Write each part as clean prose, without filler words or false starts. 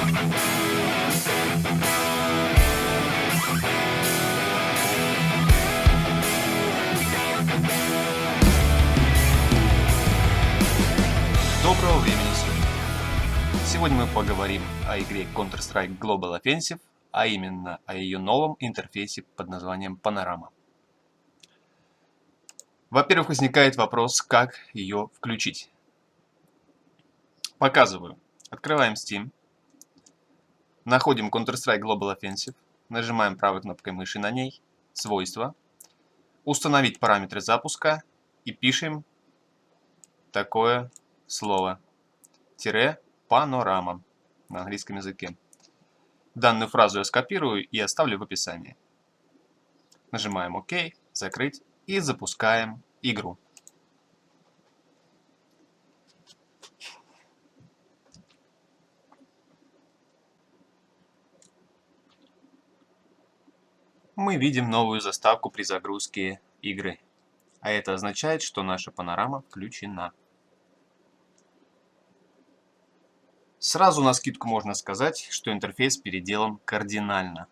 Доброго времени суток! Сегодня мы поговорим о игре Counter-Strike Global Offensive, а именно о ее новом интерфейсе под названием Panorama. Во-первых, возникает вопрос, как ее включить. Показываю. Открываем Steam, находим Counter-Strike Global Offensive, нажимаем правой кнопкой мыши на ней, свойства, установить параметры запуска и пишем такое слово «панорама» на английском языке. Данную фразу я скопирую и оставлю в описании. Нажимаем ОК, закрыть и запускаем игру. Мы видим новую заставку при загрузке игры, а это означает, что наша панорама включена. Сразу навскидку можно сказать, что интерфейс переделан кардинально,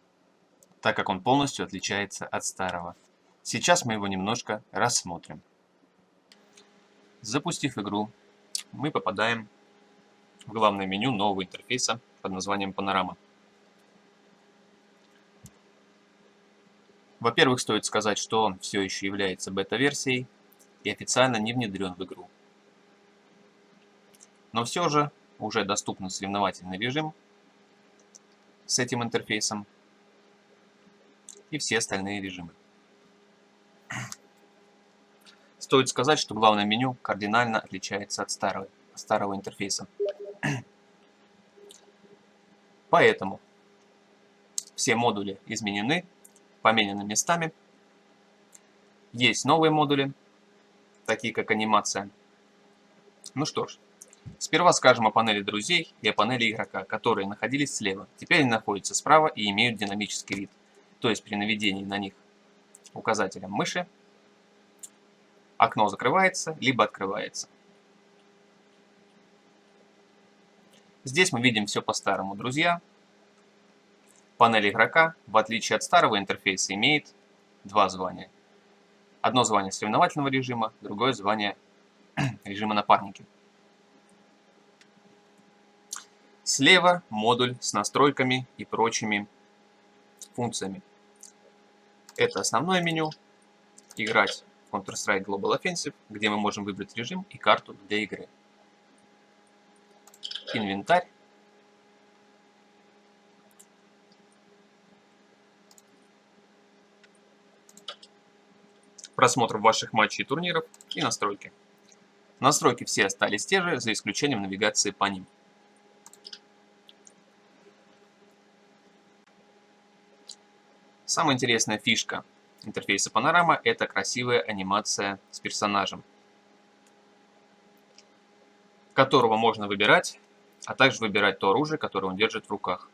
так как он полностью отличается от старого. Сейчас мы его немножко рассмотрим. Запустив игру, мы попадаем в главное меню нового интерфейса под названием Panorama. Во-первых, стоит сказать, что он все еще является бета-версией и официально не внедрен в игру. Но все же уже доступен соревновательный режим с этим интерфейсом и все остальные режимы. Стоит сказать, что главное меню кардинально отличается от старого интерфейса. Поэтому все модули изменены, поменены местами. Есть новые модули, такие как анимация. Ну что ж, сперва скажем о панели друзей и о панели игрока, которые находились слева. Теперь они находятся справа и имеют динамический вид. То есть при наведении на них указателем мыши окно закрывается, либо открывается. Здесь мы видим все по-старому, друзья. Панель игрока, в отличие от старого интерфейса, имеет два звания. Одно звание соревновательного режима, другое звание режима напарники. Слева модуль с настройками и прочими функциями. Это основное меню. Играть в Counter-Strike Global Offensive, где мы можем выбрать режим и карту для игры. Инвентарь. Просмотр ваших матчей и турниров и настройки. Настройки все остались те же, за исключением навигации по ним. Самая интересная фишка интерфейса Panorama — это красивая анимация с персонажем, которого можно выбирать, а также выбирать то оружие, которое он держит в руках.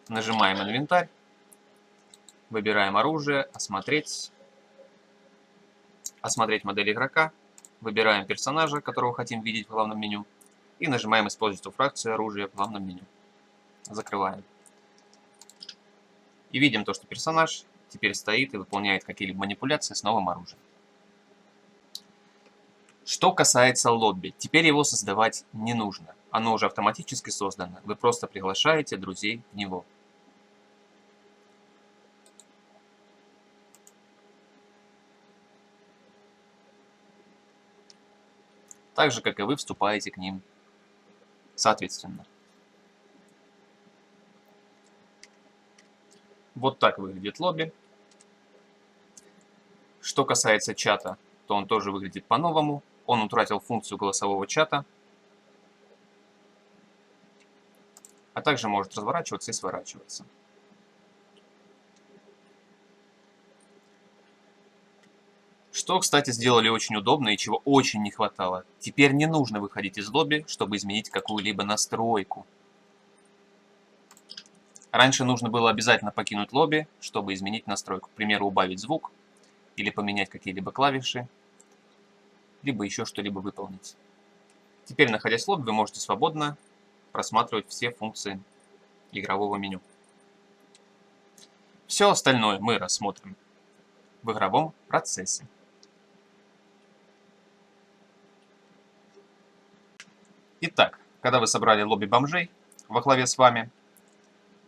Нажимаем инвентарь, выбираем оружие, осмотреть модель игрока, выбираем персонажа, которого хотим видеть в главном меню, и нажимаем использовать фракцию оружия в главном меню. Закрываем. И видим то, что персонаж теперь стоит и выполняет какие-либо манипуляции с новым оружием. Что касается лобби, теперь его создавать не нужно. Оно уже автоматически создано. Вы просто приглашаете друзей в него. Так же, как и вы вступаете к ним соответственно. Вот так выглядит лобби. Что касается чата, то он тоже выглядит по-новому. Он утратил функцию голосового чата, а также может разворачиваться и сворачиваться. Что, кстати, сделали очень удобно и чего очень не хватало. Теперь не нужно выходить из лобби, чтобы изменить какую-либо настройку. Раньше нужно было обязательно покинуть лобби, чтобы изменить настройку. К примеру, убавить звук или поменять какие-либо клавиши, либо еще что-либо выполнить. Теперь, находясь в лобби, вы можете свободно просматривать все функции игрового меню. Все остальное мы рассмотрим в игровом процессе. Итак, когда вы собрали лобби бомжей во главе с вами,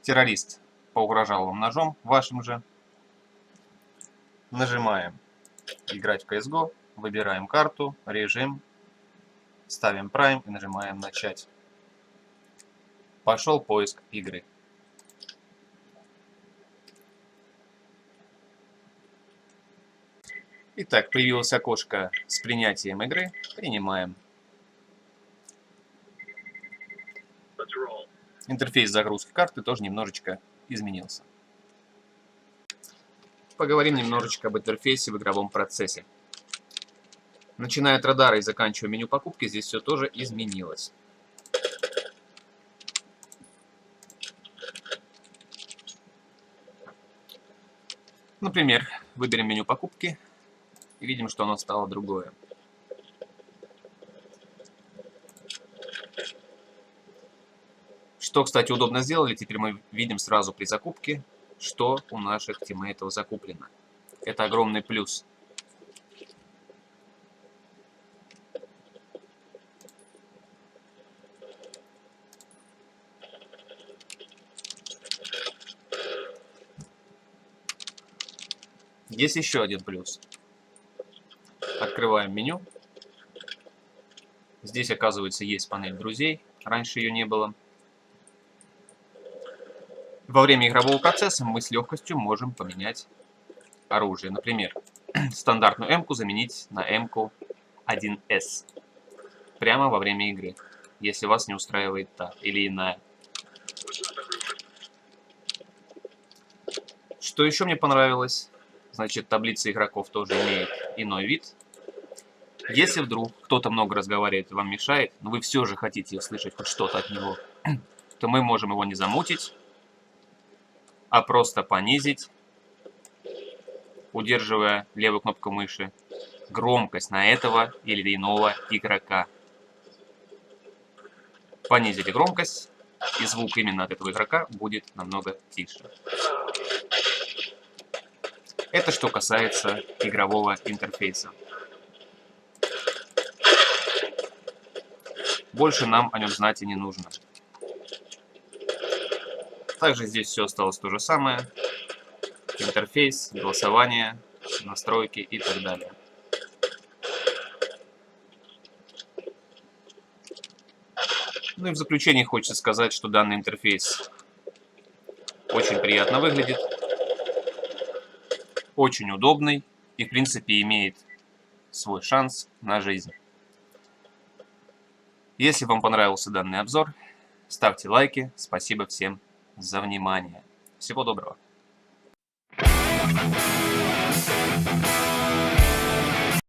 террорист поугрожал вам ножом вашим же, нажимаем «Играть в CSGO», выбираем карту, режим, ставим Prime и нажимаем «Начать». Пошел поиск игры. Итак, появилось окошко с принятием игры. Принимаем. Интерфейс загрузки карты тоже немножечко изменился. Поговорим немножечко об интерфейсе в игровом процессе. Начиная от радара и заканчивая меню покупки, здесь все тоже изменилось. Например, выберем меню покупки и видим, что оно стало другое. Что, кстати, удобно сделали, теперь мы видим сразу при закупке, что у наших тиммейтов закуплено. Это огромный плюс. Есть еще один плюс. Открываем меню. Здесь, оказывается, есть панель друзей. Раньше ее не было. Во время игрового процесса мы с легкостью можем поменять оружие. Например, стандартную М-ку заменить на М-ку 1С. Прямо во время игры, если вас не устраивает та или иная. Что еще мне понравилось? Значит, таблица игроков тоже имеет иной вид. Если вдруг кто-то много разговаривает и вам мешает, но вы все же хотите услышать хоть что-то от него, то мы можем его не замутить, а просто понизить, удерживая левую кнопку мыши, громкость на этого или иного игрока. Понизили громкость, и звук именно от этого игрока будет намного тише. Это что касается игрового интерфейса. Больше нам о нем знать и не нужно. Также здесь все осталось то же самое. Интерфейс, голосование, настройки и так далее. Ну и в заключение хочется сказать, что данный интерфейс очень приятно выглядит, очень удобный и в принципе имеет свой шанс на жизнь. Если вам понравился данный обзор, ставьте лайки. Спасибо всем за внимание. Всего доброго.